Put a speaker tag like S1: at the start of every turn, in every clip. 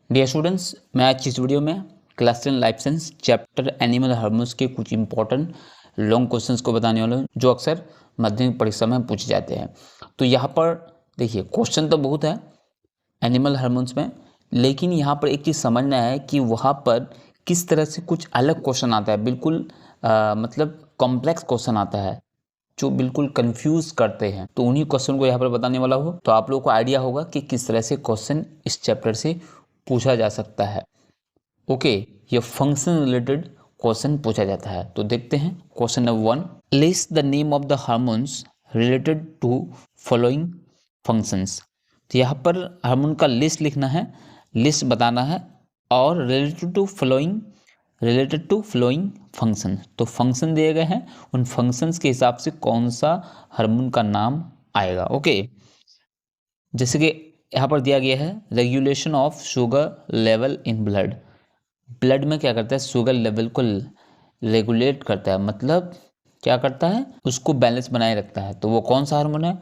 S1: Dear students, मैं आज इस वीडियो में class 10 life science chapter animal hormones के कुछ इंपॉर्टेंट लॉन्ग क्वेश्चंस को बताने वाला हूँ जो अक्सर माध्यमिक परीक्षा में पूछे जाते हैं। तो यहाँ पर देखिए, क्वेश्चन तो बहुत है एनिमल हार्मोन्स में, लेकिन यहाँ पर एक चीज़ समझना है कि वहाँ पर किस तरह से कुछ अलग क्वेश्चन आता है, बिल्कुल मतलब कॉम्प्लेक्स क्वेश्चन आता है जो बिल्कुल कंफ्यूज करते हैं। तो उन्हीं क्वेश्चन को यहाँ पर बताने वाला हो तो आप लोगों को आइडिया होगा कि किस तरह से क्वेश्चन इस चैप्टर से पूछा जा सकता है। ओके, ये फंक्शन रिलेटेड क्वेश्चन पूछा जाता है। तो देखते हैं question number 1, list the name of the hormones related to following functions. तो यहाँ पर हार्मोन का लिस्ट लिखना है, लिस्ट बताना है और रिलेटेड टू फ्लोइंग फंक्शन। तो फंक्शन दिए गए हैं, उन फंक्शंस के हिसाब से कौन सा हार्मोन का नाम आएगा। ओके, जैसे कि यहाँ पर दिया गया है regulation of sugar level in blood. Blood में क्या करता है, शुगर लेवल को रेगुलेट करता है, मतलब क्या करता है, उसको बैलेंस बनाए रखता है। तो वो कौन सा हार्मोन है,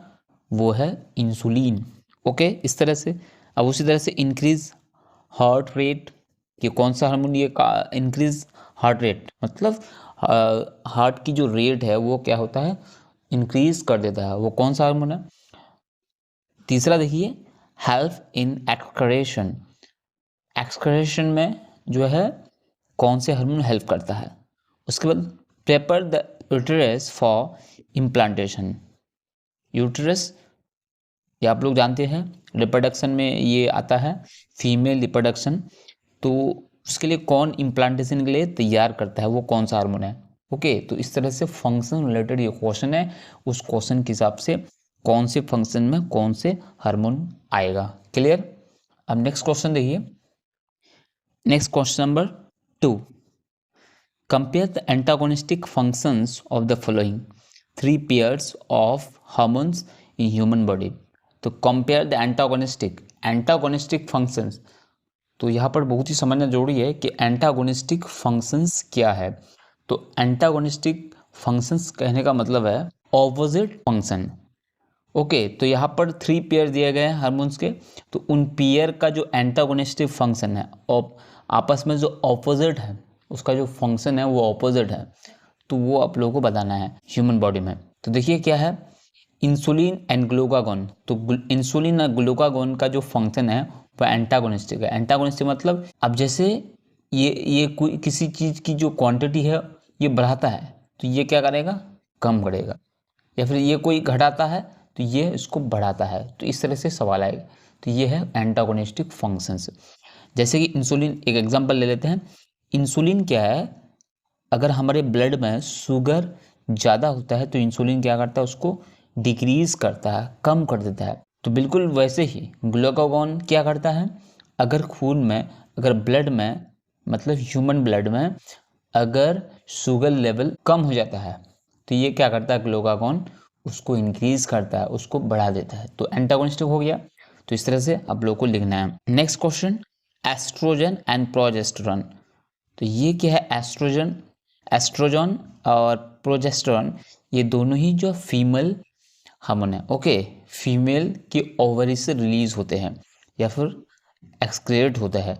S1: वो है इंसुलिन। ओके, इस तरह से। अब उसी तरह से इंक्रीज हार्ट रेट, कि कौन सा हार्मोन ये इंक्रीज हार्ट रेट, मतलब हार्ट की जो रेट है वो क्या होता है, इंक्रीज कर देता है, वो कौन सा हार्मोन है। तीसरा देखिए, हेल्प इन एक्सक्रेशन। एक्सक्रेशन में जो है कौन से हार्मोन हेल्प करता है। उसके बाद prefer the uterus for implantation. Uterus ये आप लोग जानते हैं रिप्रोडक्शन में ये आता है, फीमेल रिप्रोडक्शन। तो उसके लिए कौन इम्प्लांटेशन के लिए तैयार करता है, वो कौन सा हार्मोन है। ओके, तो इस तरह से फंक्शन रिलेटेड ये क्वेश्चन है, उस क्वेश्चन के हिसाब से कौन से फंक्शन में कौन से हार्मोन आएगा। क्लियर। अब नेक्स्ट क्वेश्चन देखिए, next question number 2, compare the antagonistic functions of the following 3 pairs of hormones in human body. तो कंपेयर द एंटागोनिस्टिक फंक्शंस। तो यहाँ पर बहुत ही समझना जरूरी है कि एंटागोनिस्टिक फंक्शंस क्या है। तो एंटागोनिस्टिक फंक्शंस कहने का मतलब है ऑपोजिट फंक्शन। ओके, तो यहाँ पर 3 पेयर दिए गए हैं हार्मोन्स के। तो उन पेयर का जो एंटागोनिस्टिक फंक्शन है, आपस में जो ऑपोजिट है, उसका जो फंक्शन है वो ऑपोजिट है, तो वो आप लोगों को बताना है ह्यूमन बॉडी में। तो देखिए क्या है, इंसुलिन एंड ग्लूकागॉन। तो इंसुलिन और ग्लूकागॉन का जो फंक्शन है वो एंटागोनिस्टिक है। एंटागोनिस्टिक मतलब अब जैसे ये कोई किसी चीज़ की जो क्वांटिटी है ये बढ़ाता है, तो ये क्या करेगा, कम करेगा। या फिर ये कोई घटाता है तो ये इसको बढ़ाता है। तो इस तरह से सवाल आएगा। तो ये है एंटागोनिस्टिक फंक्शंस। जैसे कि इंसुलिन, एक एग्जांपल ले लेते हैं। इंसुलिन क्या है, अगर हमारे ब्लड में शुगर ज़्यादा होता है तो इंसुलिन क्या करता है, उसको डिक्रीज करता है, कम कर देता है। तो बिल्कुल वैसे ही ग्लूकागॉन क्या करता है, अगर खून में, अगर ब्लड में, मतलब ह्यूमन ब्लड में अगर शुगर लेवल कम हो जाता है तो ये क्या करता है, ग्लूकागॉन उसको इंक्रीज करता है, उसको बढ़ा देता है। तो एंटागोनिस्टिक हो गया। तो इस तरह से आप लोग को लिखना है। Next question, estrogen and progesterone. तो ये क्या है, एस्ट्रोजन और प्रोजेस्टेरॉन, ये दोनों ही जो फीमेल हार्मोन है। ओके, फीमेल के ओवरी से रिलीज होते हैं या फिर एक्सक्रेट होता है।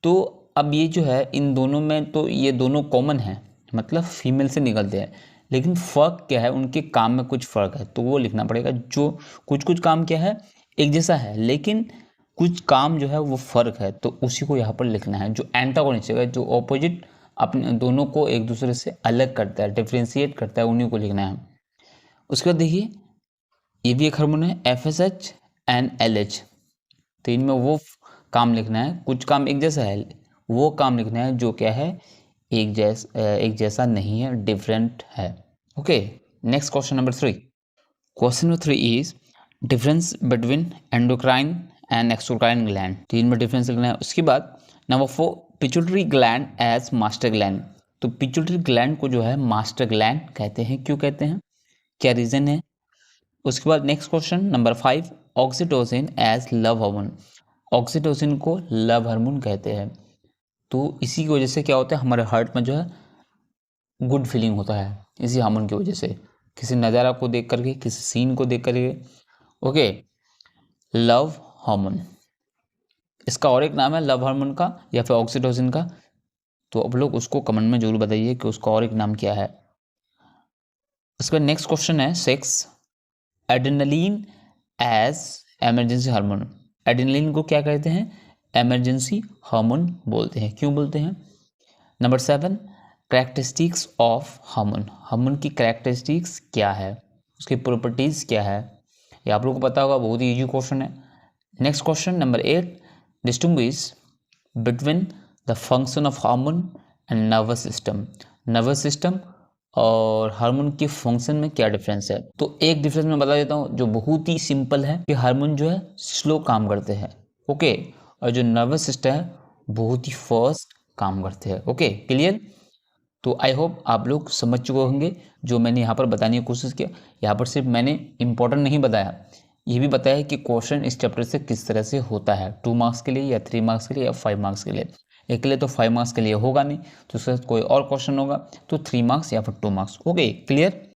S1: तो अब ये जो है इन दोनों में, तो ये दोनों कॉमन है, मतलब फीमेल से निकलते हैं, लेकिन फ़र्क क्या है, उनके काम में कुछ फ़र्क है, तो वो लिखना पड़ेगा। जो कुछ काम क्या है, एक जैसा है, लेकिन कुछ काम जो है वो फ़र्क है, तो उसी को यहाँ पर लिखना है। जो एंटागोनिस्ट है, जो ऑपोजिट अपने दोनों को एक दूसरे से अलग करता है, डिफ्रेंशिएट करता है, उन्हीं को लिखना है। उसके बाद देखिए, ये भी एक हार्मोन है, FSH एंड LH। तो इनमें वो काम लिखना है, कुछ काम एक जैसा है, वो काम लिखना है जो क्या है, एक जैसा नहीं है, डिफरेंट है। Okay, next question number 3। Question number 3 is difference between endocrine and exocrine gland. तो इनमें डिफरेंस लिखना है। उसके बाद number 4, pituitary gland as master gland. तो पिट्यूटरी ग्लैंड को जो है मास्टर ग्लैंड कहते हैं। क्यों कहते हैं, क्या रीजन है। उसके बाद next question number 5, oxytocin as love hormone. Oxytocin को लव हार्मोन कहते हैं। तो इसी की वजह से क्या होता है, हमारे हार्ट में जो है गुड फीलिंग होता है, इसी हार्मोन की वजह से, किसी नज़ारा को देख करके, किसी सीन को देख करके। Okay, love hormone. इसका और एक नाम है लव हार्मोन का या फिर ऑक्सीटोसिन का, तो आप लोग उसको कमेंट में जरूर बताइए कि उसका और एक नाम क्या है। इसके बाद नेक्स्ट क्वेश्चन है 6, adrenaline as emergency hormone. Adrenaline को क्या कहते हैं? इमरजेंसी हार्मोन बोलते हैं। क्यों बोलते हैं? Number 7, characteristics of hormone. Hormone की कैरेक्टरिस्टिक्स क्या है, उसकी प्रॉपर्टीज क्या है, ये आप लोगों को पता होगा, बहुत ही इजी क्वेश्चन है। Next question number 8, distinguish between the function of hormone and nervous system. Nervous system और हार्मोन के फंक्शन में क्या डिफरेंस है? तो एक डिफरेंस मैं बता देता हूँ जो बहुत ही सिंपल है कि हार्मोन जो है स्लो काम करते हैं, ओके, और जो नर्वस सिस्टम है बहुत ही फास्ट काम करते हैं। Okay, clear? तो आई होप आप लोग समझ चुके होंगे जो मैंने यहाँ पर बताने की कोशिश किया। यहाँ पर सिर्फ मैंने इंपॉर्टेंट नहीं बताया, ये भी बताया कि क्वेश्चन इस चैप्टर से किस तरह से होता है, 2 मार्क्स के लिए या 3 मार्क्स के लिए या 5 मार्क्स के लिए। एक के लिए तो 5 मार्क्स के लिए होगा नहीं, तो उसके साथ कोई और क्वेश्चन होगा तो 3 मार्क्स या फिर 2 मार्क्स। Okay, clear?